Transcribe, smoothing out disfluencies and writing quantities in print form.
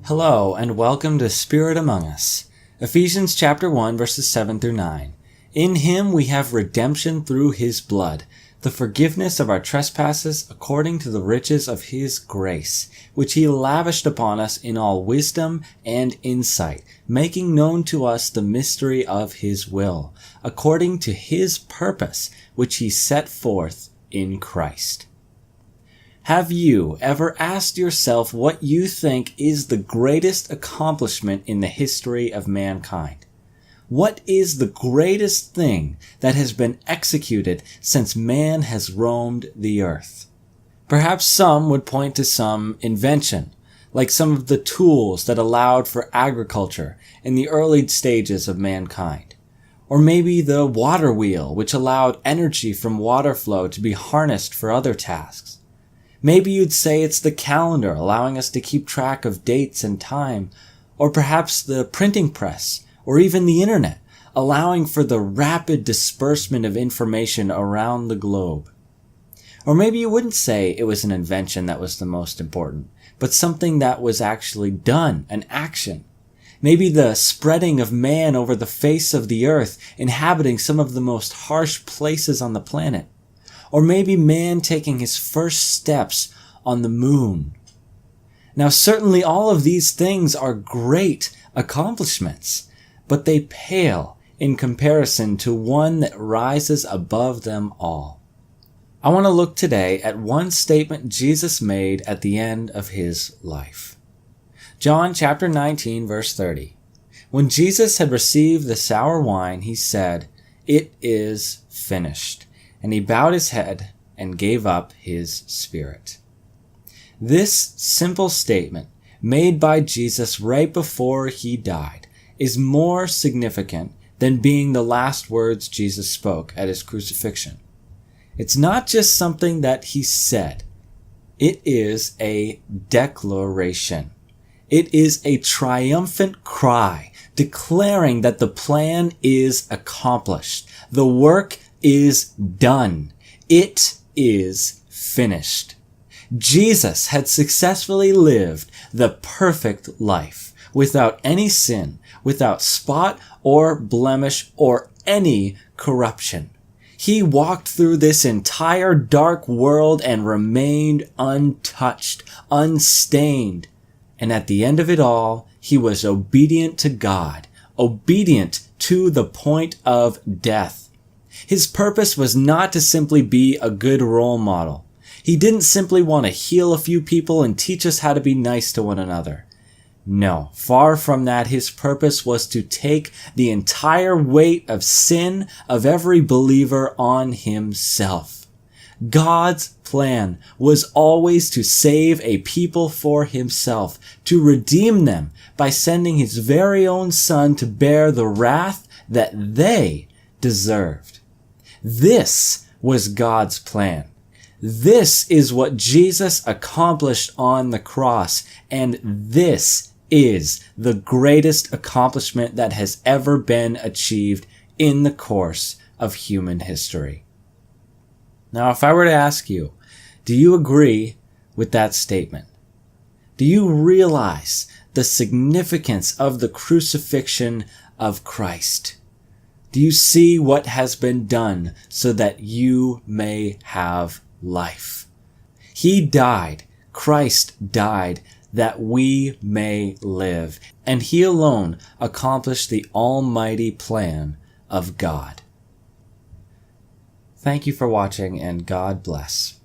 Hello, and welcome to Spirit Among Us. Ephesians chapter 1, verses 7 through 9. In him we have redemption through his blood, the forgiveness of our trespasses according to the riches of his grace, which he lavished upon us in all wisdom and insight, making known to us the mystery of his will, according to his purpose, which he set forth in Christ. Have you ever asked yourself what you think is the greatest accomplishment in the history of mankind? What is the greatest thing that has been executed since man has roamed the earth? Perhaps some would point to some invention, like some of the tools that allowed for agriculture in the early stages of mankind. Or maybe the water wheel, which allowed energy from water flow to be harnessed for other tasks. Maybe you'd say it's the calendar, allowing us to keep track of dates and time, or perhaps the printing press, or even the internet, allowing for the rapid disbursement of information around the globe. Or maybe you wouldn't say it was an invention that was the most important, but something that was actually done, an action. Maybe the spreading of man over the face of the earth, inhabiting some of the most harsh places on the planet. Or maybe man taking his first steps on the moon. Now, certainly all of these things are great accomplishments, but they pale in comparison to one that rises above them all. I want to look today at one statement Jesus made at the end of his life. John chapter 19, verse 30. When Jesus had received the sour wine, he said, "It is finished." And he bowed his head and gave up his spirit. This simple statement, made by Jesus right before he died, is more significant than being the last words Jesus spoke at his crucifixion. It's not just something that he said. It is a declaration. It is a triumphant cry, declaring that the plan is accomplished. The work is done. It is finished. Jesus had successfully lived the perfect life, without any sin, without spot or blemish or any corruption. He walked through this entire dark world and remained untouched, unstained. And at the end of it all, he was obedient to God, obedient to the point of death. His purpose was not to simply be a good role model. He didn't simply want to heal a few people and teach us how to be nice to one another. No, far from that, his purpose was to take the entire weight of sin of every believer on himself. God's plan was always to save a people for himself, to redeem them by sending his very own Son to bear the wrath that they deserved. This was God's plan. This is what Jesus accomplished on the cross, and this is the greatest accomplishment that has ever been achieved in the course of human history. Now, if I were to ask you, do you agree with that statement? Do you realize the significance of the crucifixion of Christ? Do you see what has been done so that you may have life? He died, Christ died, that we may live, and he alone accomplished the almighty plan of God. Thank you for watching, and God bless.